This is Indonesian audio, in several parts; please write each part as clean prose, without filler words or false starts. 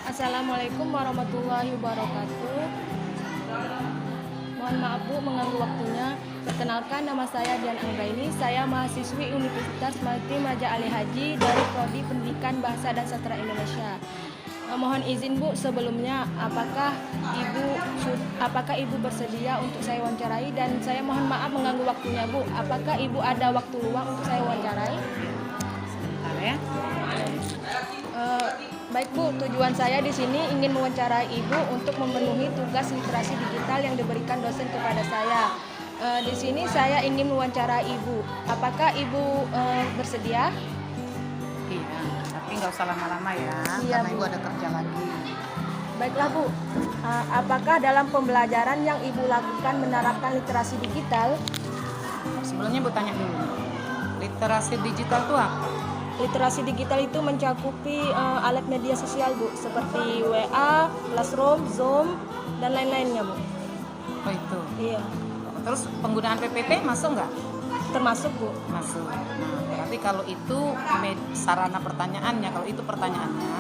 Assalamualaikum warahmatullahi wabarakatuh. Mohon maaf Bu mengganggu waktunya. Perkenalkan, nama saya Dian Anggraini. Saya mahasiswi Universitas Maritim Raja Ali Haji dari Prodi Pendidikan Bahasa dan Sastra Indonesia. Mohon izin Bu, sebelumnya apakah Ibu bersedia untuk saya wawancarai, dan saya mohon maaf mengganggu waktunya Bu. Apakah Ibu ada waktu luang untuk saya wawancarai? Sebentar ya. Baik Bu, tujuan saya di sini ingin mewawancarai Ibu untuk memenuhi tugas literasi digital yang diberikan dosen kepada saya. Di sini saya ingin mewawancarai Ibu. Apakah Ibu bersedia? Iya, tapi nggak usah lama-lama ya, Iya, karena Bu. Ibu ada kerja lagi. Baiklah Bu, apakah dalam pembelajaran yang Ibu lakukan menerapkan literasi digital? Sebelumnya Bu tanya dulu, literasi digital itu apa? Literasi digital itu mencakupi alat media sosial Bu, seperti WA, Classroom, Zoom, dan lain-lainnya Bu. Oh itu. Iya, Terus penggunaan PPT masuk nggak? termasuk Bu. Masuk. Nah, berarti kalau itu sarana pertanyaannya, kalau itu pertanyaannya,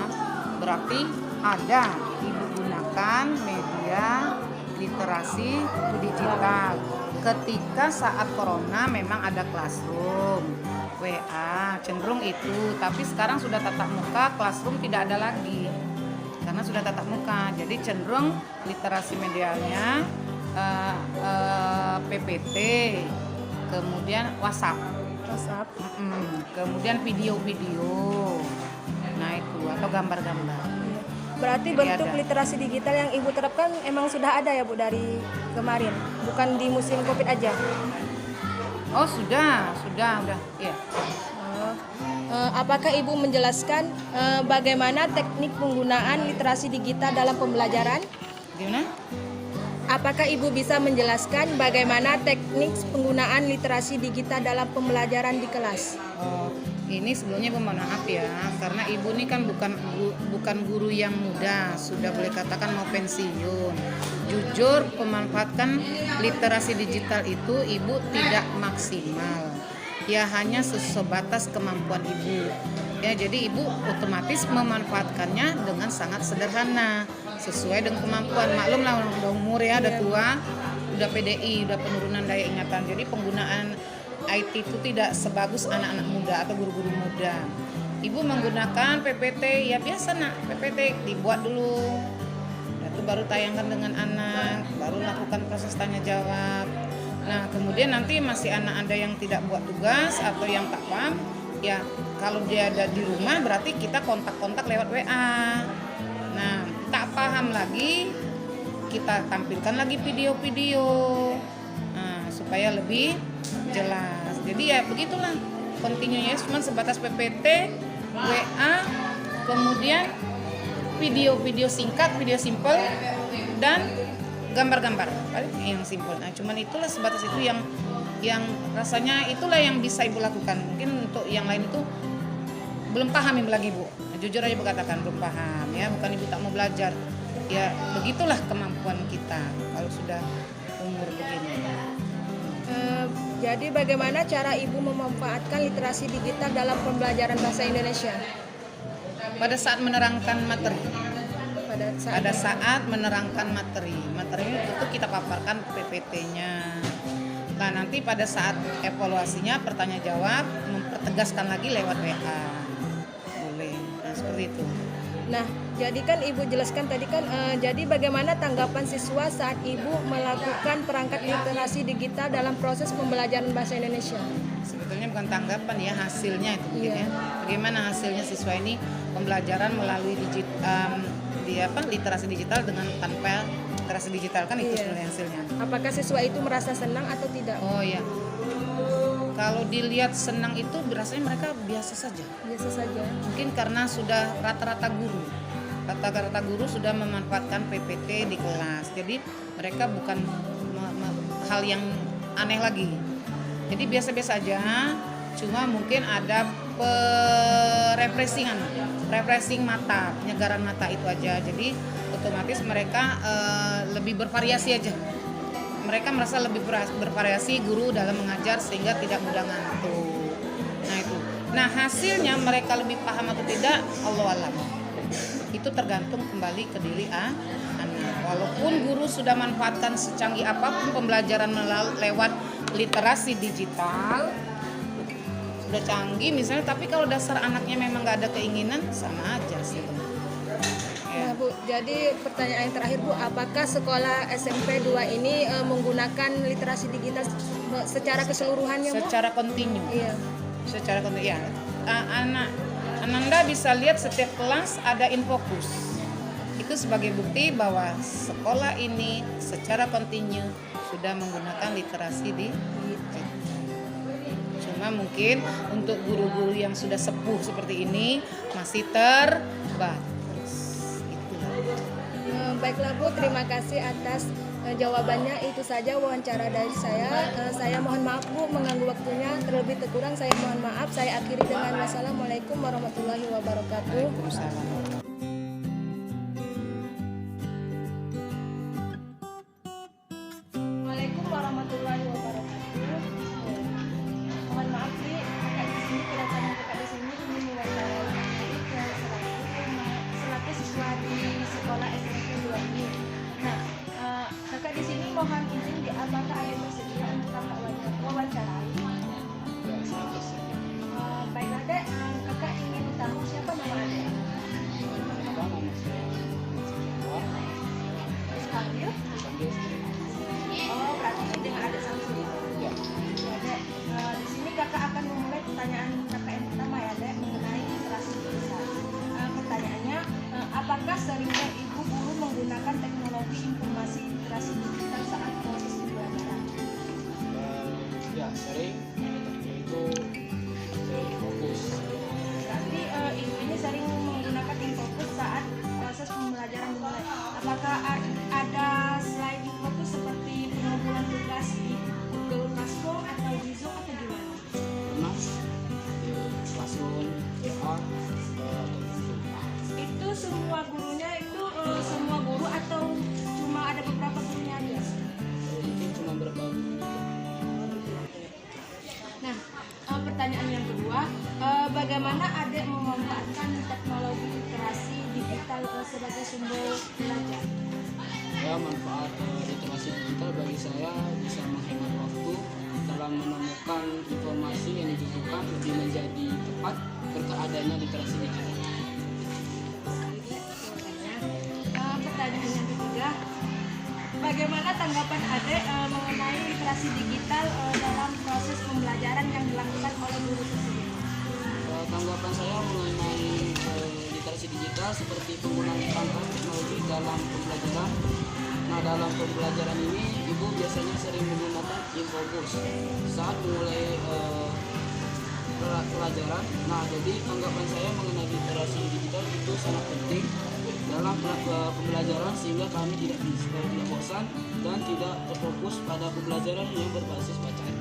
berarti ada Ibu gunakan media literasi digital. Ketika saat corona memang ada Classroom, WA, cenderung itu. Tapi sekarang sudah tatap muka, Classroom tidak ada lagi karena sudah tatap muka. Jadi cenderung literasi medianya PPT, kemudian WhatsApp, kemudian video-video, nah itu, atau gambar-gambar. Berarti Jadi bentuk ada. literasi digital yang Ibu terapkan emang sudah ada ya Bu dari kemarin, bukan di musim Covid aja. Oh sudah, udah, ya. Apakah Ibu menjelaskan bagaimana teknik penggunaan literasi digital dalam pembelajaran? Gimana? Apakah Ibu bisa menjelaskan bagaimana teknik penggunaan literasi digital dalam pembelajaran di kelas? Oh, ini sebelumnya mohon maaf ya, karena Ibu ini kan bukan guru yang muda, sudah boleh katakan mau pensiun. Jujur, memanfaatkan literasi digital itu Ibu tidak maksimal. Ya hanya sebatas kemampuan Ibu. Ya, jadi Ibu otomatis memanfaatkannya dengan sangat sederhana, sesuai dengan kemampuan. Maklum lah udah umur ya, udah tua, udah PDI, udah penurunan daya ingatan. Jadi penggunaan IT itu tidak sebagus anak-anak muda atau guru-guru muda. Ibu menggunakan PPT, ya biasa nak, PPT dibuat dulu. Itu baru tayangkan dengan anak, baru lakukan proses tanya jawab. Nah, kemudian nanti masih anak ada yang tidak buat tugas atau yang tak paham, ya kalau dia ada di rumah berarti kita kontak-kontak lewat WA. Nah, tak paham lagi, kita tampilkan lagi video-video, nah, supaya lebih jelas. Jadi ya begitulah, continuenya cuma sebatas PPT, WA, kemudian video-video singkat, video simple, dan gambar-gambar yang simpel. Nah, cuman itulah sebatas itu yang rasanya itulah yang bisa Ibu lakukan. Mungkin untuk yang lain itu belum paham Ibu lagi Bu. Nah, jujur aja Ibu katakan belum paham ya, bukan Ibu tak mau belajar. Ya begitulah kemampuan kita kalau sudah umur begini. Jadi bagaimana cara Ibu memanfaatkan literasi digital dalam pembelajaran bahasa Indonesia? Pada saat menerangkan materi. Pada Saat menerangkan materi itu kita paparkan PPT-nya. Nah, nanti pada saat evaluasinya pertanyaan jawab mempertegaskan lagi lewat WA. Boleh. Nah, seperti itu. Nah, jadi kan Ibu jelaskan tadi kan, jadi bagaimana tanggapan siswa saat Ibu melakukan perangkat literasi digital dalam proses pembelajaran bahasa Indonesia? Sebetulnya bukan tanggapan ya, hasilnya itu mungkin Iya. ya. Bagaimana hasilnya siswa ini pembelajaran melalui literasi digital dengan tanpa literasi digital kan itu Iya. sebenarnya hasilnya. Apakah siswa itu merasa senang atau tidak? Oh ya. Kalau dilihat senang itu rasanya mereka biasa saja. Biasa saja. Mungkin karena sudah rata-rata guru sudah memanfaatkan PPT di kelas. Jadi mereka bukan hal yang aneh lagi. Jadi biasa-biasa aja. Cuma mungkin ada refreshing mata, penyegaran mata itu aja. Jadi otomatis mereka lebih bervariasi aja. Mereka merasa lebih bervariasi guru dalam mengajar sehingga tidak mudah ngantuk. Nah itu. Nah hasilnya mereka lebih paham atau tidak, Allahu a'lam. Itu tergantung kembali ke diri anak. Walaupun guru sudah manfaatkan secanggih apapun pembelajaran lewat literasi digital, sudah canggih misalnya, tapi kalau dasar anaknya memang nggak ada keinginan, sama aja sih. Nah, Bu, jadi pertanyaan yang terakhir, Bu, apakah sekolah SMP 2 ini menggunakan literasi digital secara keseluruhannya, Bu? Secara kontinu. Iya. Secara kontinu ya. Ananda bisa lihat setiap kelas ada infokus. Itu sebagai bukti bahwa sekolah ini secara kontinu sudah menggunakan literasi digital. Cuma mungkin untuk guru-guru yang sudah sepuh seperti ini masih terbatas. Baiklah, Bu, terima kasih atas jawabannya. Itu saja wawancara dari saya. Saya mohon maaf, Bu, mengganggu waktunya. Terlebih terkurang saya mohon maaf. Saya akhiri dengan wassalamualaikum warahmatullahi wabarakatuh. Waalaikumsalam. Assalamualaikum warahmatullahi wabarakatuh. Mohon maaf, Bi, kakak di sini kedatangan kakak di sini ingin mewawancarai selaku siswa di sekolah SMP 2 ini. Nah, kakak di sini mohon izin di apakah ada bersedia untuk kakak wawancarai? Baiklah, Dek, kakak ingin tahu siapa nama Adek? Dipanggil? Oh, berarti dengan ada sanksi. Ya, Dek. Di sini kakak akan memulai pertanyaan kakak yang pertama ya, Dek, mengenai literasi digital. Pertanyaannya, apakah seringnya ibu guru menggunakan teknologi informasi literasi digital saat proses pembelajaran? Ya, sering. Itu fokus. Berarti ibu ini sering menggunakan Infocus saat proses pembelajaran dimulai. Apakah ada selain Infocus seperti pengumpulan tugas di Google Classroom atau di Zoom atau gimana? Pernah Classroom, VR, Itu semua gurunya itu semua guru atau cuma ada beberapa gurunya aja? mungkin cuma berbagi. Nah, pertanyaan yang kedua, bagaimana Adek memanfaatkan teknologi literasi digital sebagai sumber belajar? Ya, manfaat literasi digital bagi saya bisa menghemat waktu dalam menemukan informasi yang dibutuhkan lebih menjadi tepat berkat adanya literasi digital. Pertanyaan yang ketiga, bagaimana tanggapan Adek mengenai literasi digital dalam proses pembelajaran yang dilakukan oleh guru tersebut? Tanggapan saya mengenai literasi digital seperti penggunaan perangkat teknologi dalam pembelajaran. Nah, dalam pembelajaran ini ibu biasanya sering menggunakan Infocus saat mulai pelajaran. Nah, jadi tanggapan saya mengenai literasi digital itu sangat penting dalam pembelajaran sehingga kami tidak bosan dan tidak terfokus pada pembelajaran yang berbasis bacaan.